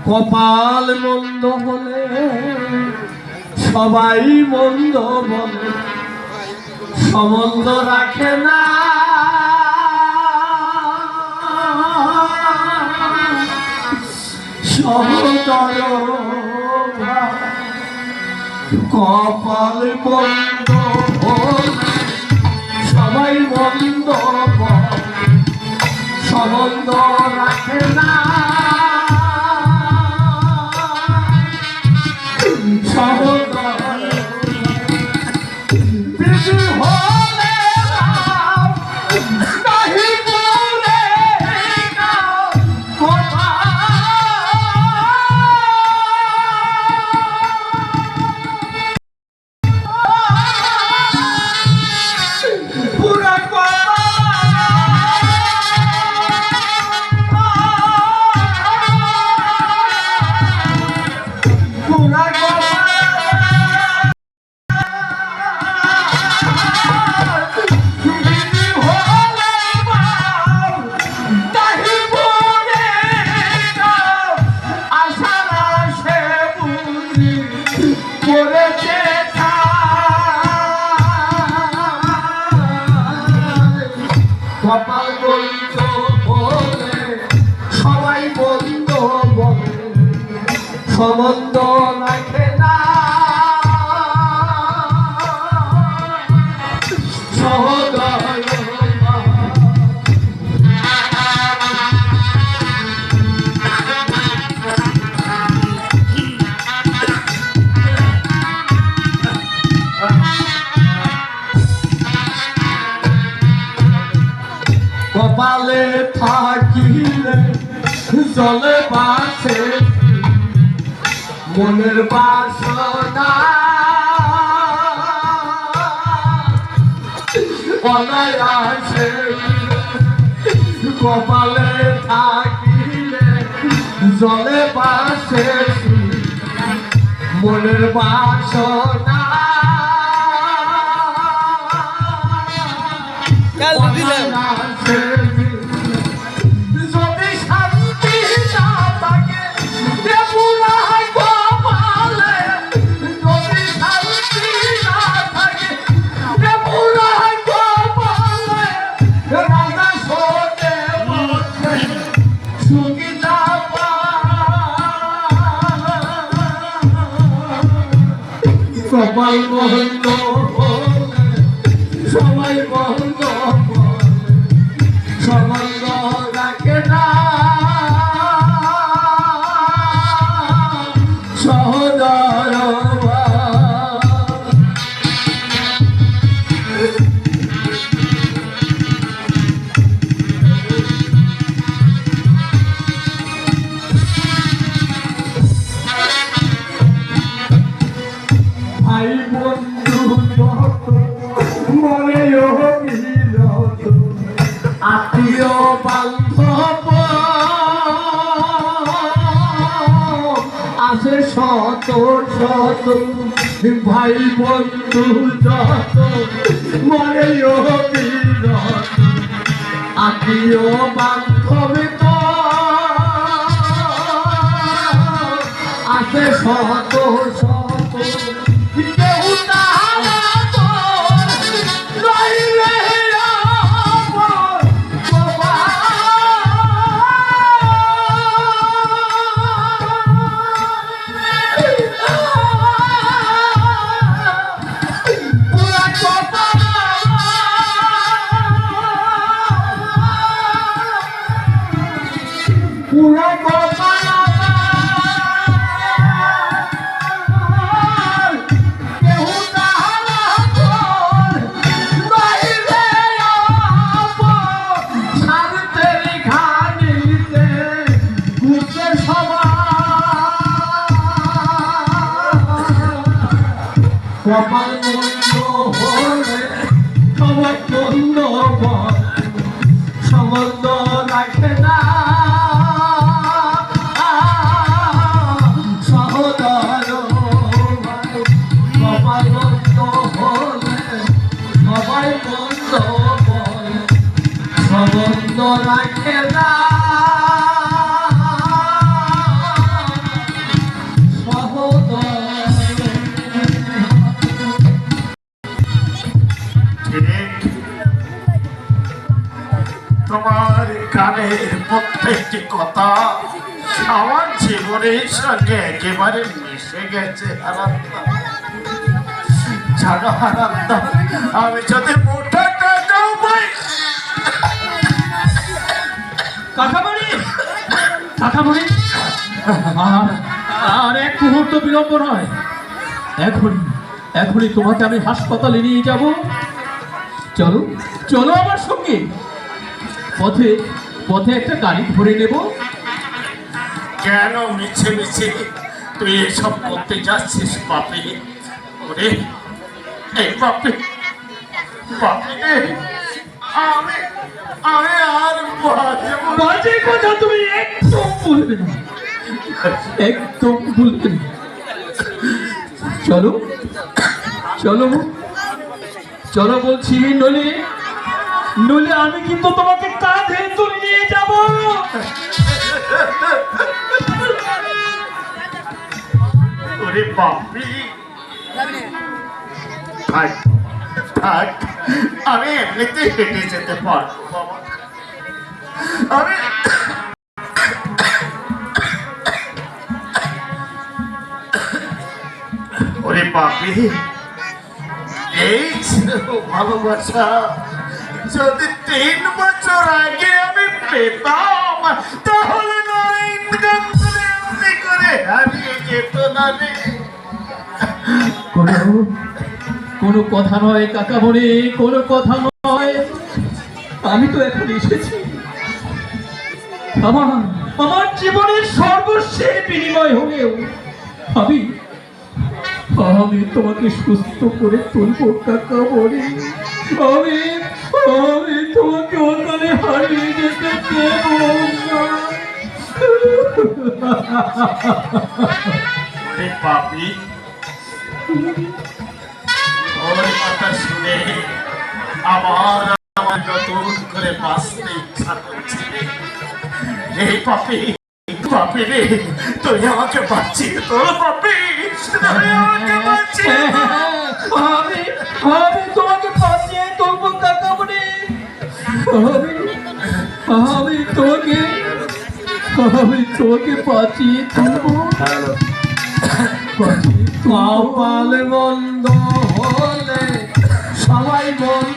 কপাল মন্দ হলে সবাই মন্দ বলে, সম্বন্ধ রাখে না সহদর। কপাল মন্দ হলে সবাই মন্দ বলে, সম্বন্ধ রাখে না কপাল বন্ধ বলে সবাই বন্ধ বলে, সম্বন্ধ রাখে না সহদর। কপালে থাকিলে জলে বাসে মনের বাসনা, অনায়াসে কপালে থাকিলে জলে বাসে মনের বাসনা। যদি শান্তি না থাকে দেবুরা কপালে, যদি শান্তি না থাকে দেবুরা কপালে, রাজা সোনে বসে সুখিতা কপাল বন্ধ হলে সবাই বন্ধ সম্বন্ধ রাখে না সহদর। ভাই বন্ধু যত মনে মিলত, আত্মীয় বান্ধব আছে শত শত, ভাই বন্ধু যত মনে মিলত, আত্মীয় বান্ধব তো আছে শত শত। কেউ তাহারা তো রইলে পুরা কপাল কেউ তাহারা তোর রইলে ছাড়তে খানিতে ঘুরতে সবাই। কপাল বন্ধ হলে সবাই বন্ধ বলে, সম্বন্ধ রাখে না সহজ। রাখে না তোমার গানের প্রত্যেকটি কথা আমার জীবনের সঙ্গে একেবারে মিশে গেছে আনন্দা। জানো আনন্দা, আমি যদি মোটা টাকাও পাই। কাকামণি কাকামণি আর এক মুহূর্ত বিলম্ব নয়, এখনই তোমাকে আমি হাসপাতালে নিয়ে যাব। চলো চলো আমার সঙ্গে। পথে পথে একটা গাড়ি ধরে নেব। কেন মিছে মিছে তুই এসব করতে যাচ্ছিস বাপি? ওরে এই বাপি, বাপি রে, আমি আমি আর বাঁচব না। বাজে কথা তুমি একদম বলবে না, একদম বলবে না। চলো চলো চলো বলছি, নইলে নইলে আমি কিন্তু তোমাকে কাঁধে তুলে নিয়ে যাব। ওরে বাপি, থাক থাক, আমি এমনিতে হেঁটে যেতে পারবো বাবা। আমি ওরে বাপি, এই ছিল ভালোবাসা। যদি 3 বছর আগে আমি পেতাম তাহলে এমনি করে হারিয়ে যেত না রে। কোনো কথা নয় কাকামণি, কোনো কথা নয়। আমি তো এখন এসেছি আমার জীবনের সর্বশেষ বিনিময় হলেও আমি আমি তোমাকে সুস্থ করে তুলবো কাকামণি। আমি আমি তোমাকে ওখানে হারিয়ে যেতে দেব না। ওরে বাপি, ওর কথা শুনে আমার আমার নতুন করে বাঁচতে ইচ্ছা করছে। এই পাপি, পাপি রে, তুই আমাকে বাঁচিয়ে তোর বাপি, তুই আমাকে বাঁচিয়ে আমি আমি তোমাকে বাঁচিয়ে তুলবো কাকামণি। আমি তোমাকে বাঁচিয়ে তুলবো। কপাল বন্ধ হলে সবাই বল